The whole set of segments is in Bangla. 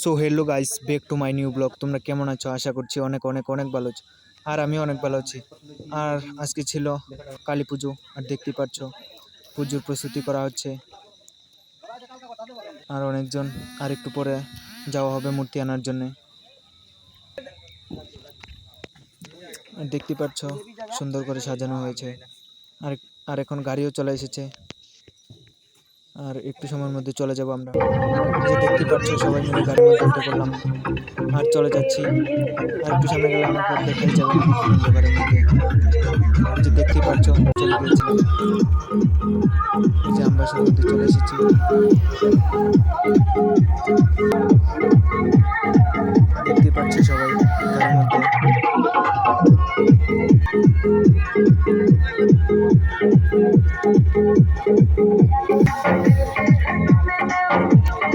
So hello guys, back to my new blog. তোমরা কেমন আছো? আশা করছি অনেক অনেক অনেক ভালো আছো। আর আমি অনেক ভালো আছি। আর আজকে ছিল কালী পুজো, আর দেখতে পাচ্ছ পুজোর প্রস্তুতি করা হচ্ছে। আর অনেকজন, আর একটু পরে যাওয়া হবে মূর্তি আনার জন্যে। দেখতে পাচ্ছ সুন্দর করে সাজানো হয়েছে। আর আর এখন গাড়িও চলে এসেছে, আর একটু সময়ের মধ্যে চলে যাব আমরা। যে দেখতে পাচ্ছ সবাই মিলে গাড়ির মধ্যে উঠে পড়লাম আর চলে যাচ্ছি। আর একটু সামনে গেলে আমাকে দেখাই যাবে না অন্ধকারের মধ্যে। যে দেখতে পাচ্ছ চলে গিয়েছিলাম, এই যে আমবাসার মধ্যে চলে এসেছি। দেখতে পাচ্ছ সবাই গাড়ির মধ্যে।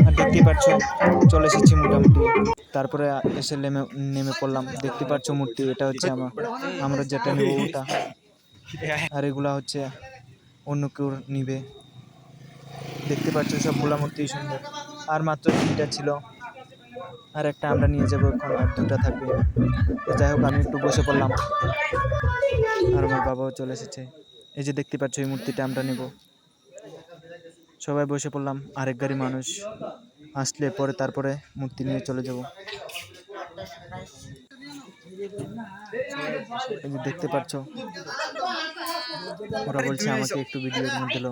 আর দেখতে পাচ্ছ চলে এসেছি মোটামুটি। তারপরে এসে নেমে পড়লাম। দেখতে পাচ্ছ মূর্তি, এটা হচ্ছে আমরা যেটা নেব ওটা, আর এগুলা হচ্ছে অন্য কেউ নিবে। দেখতে পাচ্ছ সবগুলা মূর্তি সুন্দর। আর মাত্র 3টা ছিল, আর একটা আমরা নিয়ে যাবো এখন, আর 2টা থাকবে। যাই হোক, আমি একটু বসে পড়লাম, আর আমার বাবাও চলে এসেছে। এই যে দেখতে পাচ্ছ এই মূর্তিটা আমরা নেব। সবাই বসে পড়লাম, আরেক গাড়ি মানুষ আসলে পরে তারপরে মূর্তি নিয়ে চলে যাব। এই যে দেখতে পাচ্ছ ওরা বলছে আমাকে একটু ভিডিওর মধ্যে লো।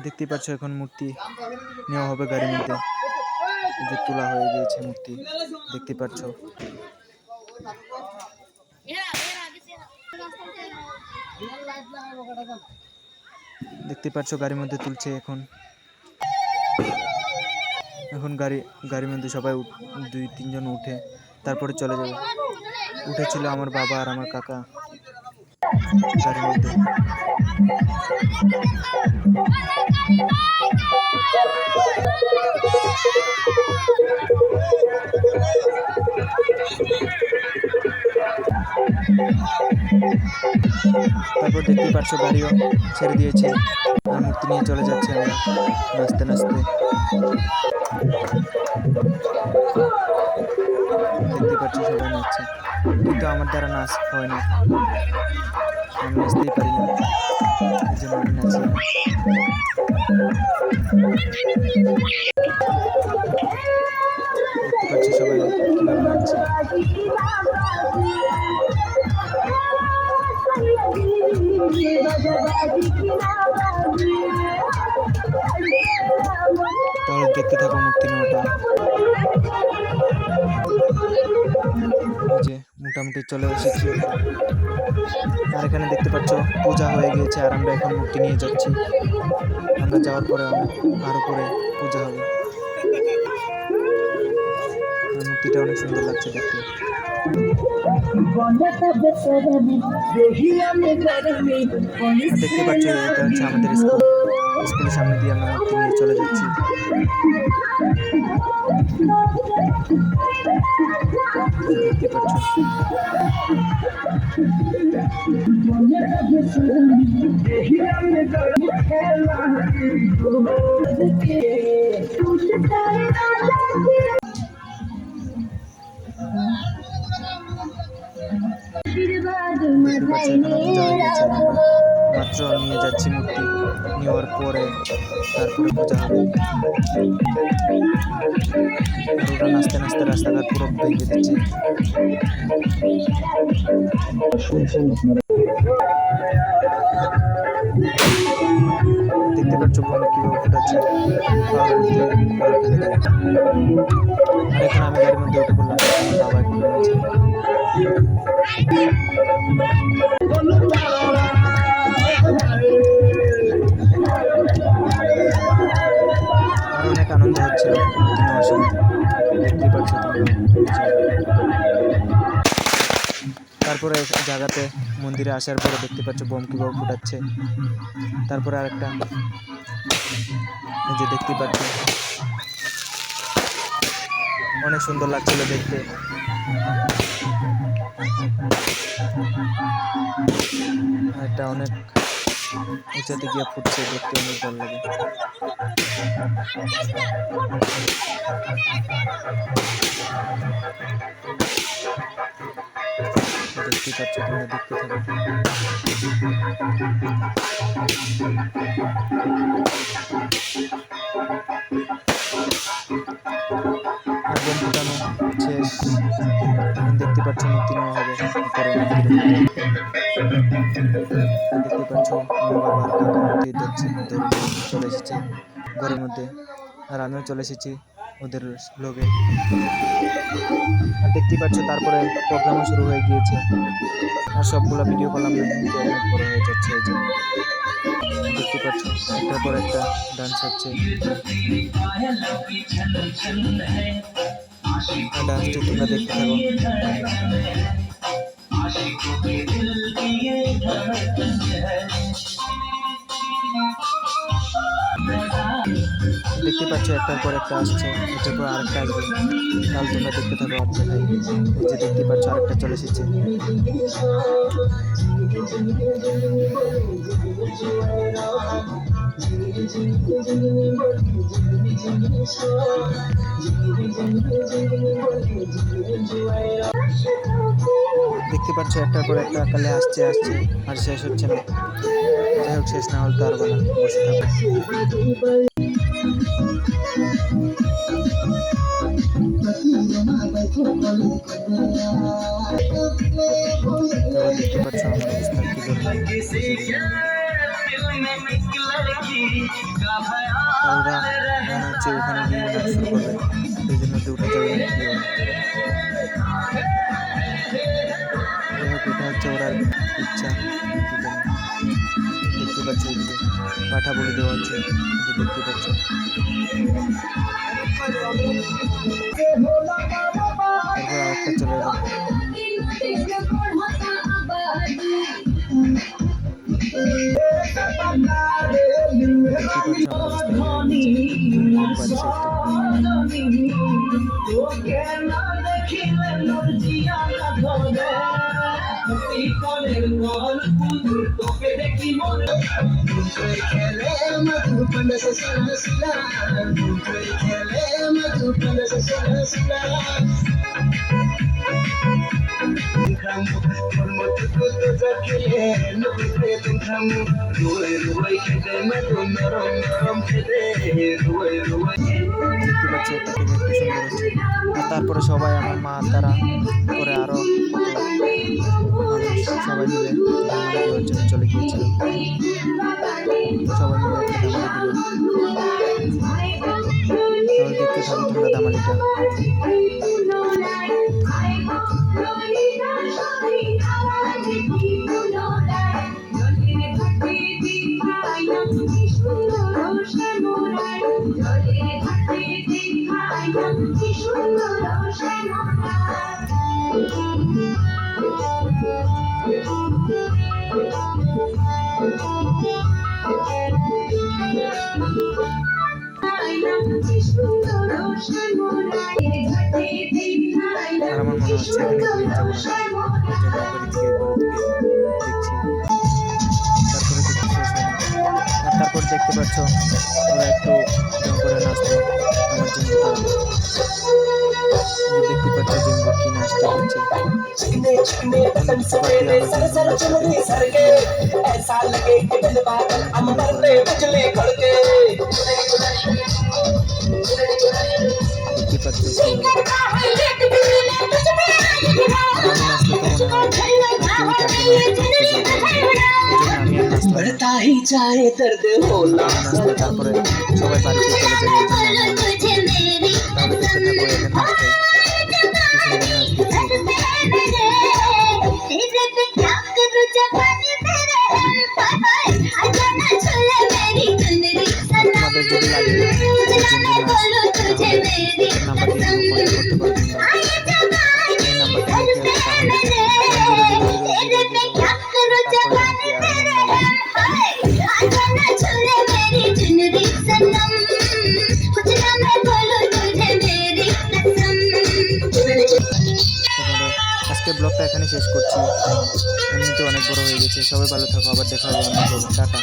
দেখতে পাচ্ছ এখন মূর্তি নেওয়া হবে গাড়ির মধ্যে। এই যে তোলা হয়ে গিয়েছে মূর্তি, দেখতে পাচ্ছ। দেখতে পাচ্ছ গাড়ির মধ্যে তুলছে এখন। গাড়ির মধ্যে সবাই 2-3 জন উঠে তারপরে চলে যাবে। উঠেছিল আমার বাবা আর আমার কাকা গাড়ির মধ্যে। তারপর দেখতে পাচ্ছ গাড়িও ছেড়ে দিয়েছে, আর মূর্তি নিয়ে চলে যাচ্ছে আমরা নাচতে নাচতে। দেখতে পাচ্ছ সবাই নাচছে, কিন্তু আমার দ্বারা নাচ হয় না, আমি নাচতেই পারি না, এই জন্য আমি নাচি না। দেখতে পাচ্ছ সবাই কিভাবে নাচছে। তাহলে দেখতে থাকো মূর্তি নেওয়াটা। যে মোটামুটি চলে এসেছি, আর এখানে দেখতে পাচ্ছ পূজা হয়ে গিয়েছে, আর আমরা এখন মূর্তি নিয়ে যাচ্ছি। আমরা যাওয়ার পরে আরো পরে পূজা হবে। মূর্তিটা অনেক সুন্দর লাগছে দেখতে। দেখতে পাচ্ছ এটা হচ্ছে আমাদের স্কুলের সামনে দিয়ে আমরা মূর্তি নিয়ে চলে যাচ্ছি। দেখতে পাচ্ছ মাত্র নিয়ে যাচ্ছি মূর্তি, নেওয়ার পরে তারপরে পূজা হবে। ওরা নাচতে নাচতে রাস্তাঘাট পুরো ভেঙে দিচ্ছে। দেখতে পাচ্ছ বোম কিভাবে ফুটাচ্ছে, আর এখন আমি গাড়ির মধ্যে উঠে পড়লাম, বাবা একটু নিয়েছে। আর অনেক আনন্দ হচ্ছিল মূর্তি নেওয়ার সময়, দেখতেই পাচ্ছ তোমরা। তারপরে জায়গাতে মন্দিরে আসার পরে দেখতে পাচ্ছ বোম কিভাবে ফুটাচ্ছে। তারপরে আরেকটা, এই যে দেখতে পাচ্ছ অনেক সুন্দর লাগছিল দেখতে। এটা অনেক উঁচাতে গিয়ে ফুটছে, দেখতে অনেক ভালো লাগে। দেখতেই পাচ্ছ, তোমরা দেখতে থাকো। একদম ফুটানো শেষ। এখন দেখতে পাচ্ছ মূর্তি নেওয়া হবে উপরে মন্দিরের মধ্যে। দেখতে পাচ্ছ আমার বাবা আর কাকা মূর্তি ধরে চলে এসেছে ঘরের মধ্যে, আর আমিও চলে এসেছি ওদের লোকে। আর দেখতেই পাচ্ছ তারপরে প্রোগ্রামও শুরু হয়ে গিয়েছে। আর সবগুলো ভিডিও করলাম না, কিন্তু অনেক বড় হয়ে যাচ্ছে। এই যে দেখতে পাচ্ছ একটার পর একটা ডান্স হচ্ছে। ডান্সটি তোমরা দেখতে থাকো। দেখতে পাচ্ছ একটার পর একটা আসছে, এটার পর আরেকটা আসবে। তাহলে তোমরা দেখতে থাকো। আর দেখাই, এই যে দেখতে পাচ্ছ আরেকটা চলে এসেছে। দেখতে পাচ্ছ একটার পর একটা কালে আসছে আর শেষ হচ্ছে না। যাই হোক, শেষ না হলে তো পারবো না, বসে থাকো। দেখতে পাচ্ছ আমার অবস্থা কি ধরনের। ওরা মনে হচ্ছে ওখানে গিয়ে নাচ শুরু করবে, সেই জন্য উঠে যাবে। এটা হচ্ছে ওরা ইচ্ছা। দেখতে পাচ্ছ ওইদিকে পাঠা বলে দেওয়া হচ্ছে, দেখতে পাচ্ছ। এরপর আরেকটা চলে এলো। দেখতে পাচ্ছ এটা খুব একটু সুন্দর হচ্ছে। আর তারপরে সবাই আমার মা তারা করে আরো মানুষ সবাই মিলে ধামালি দেওয়ার জন্য চলে গিয়েছিল। সবাই মিলে একটা ধামালি দিল। তাহলে দেখতে থাকো তোমরা ধামালিটা। আর আমার মনে হচ্ছে এখানে ঘুরে যাবো না, দেখছি। তারপরে দেখতে শেষ হয়নি। আর তারপর দেখতে পাচ্ছ ওরা একটু জম করে নাচলো আমার জিম্বু তারা। দেখতে পাচ্ছ জিম্বু কি নাচতে করছে। দেখতে পাচ্ছ তারপরে সবাই বাড়িতে চলে যাবে। তাহলে দেখতে থাকো এদের নাচটাই কি সুন্দর নাচ দিচ্ছে। তোমাদের যদি লাগে জিম্বু নাচ, তাহলে নাম্বার দিয়ে কন্ট্যাক্ট করতে পারো। এই নাম্বারটা লিখে তাহলে এখানে শেষ করছি, এমনিতে অনেক বড় হয়ে গেছে। সবাই ভালো থাকো, আবার দেখা হবে অন্য ব্লগে। টাটা।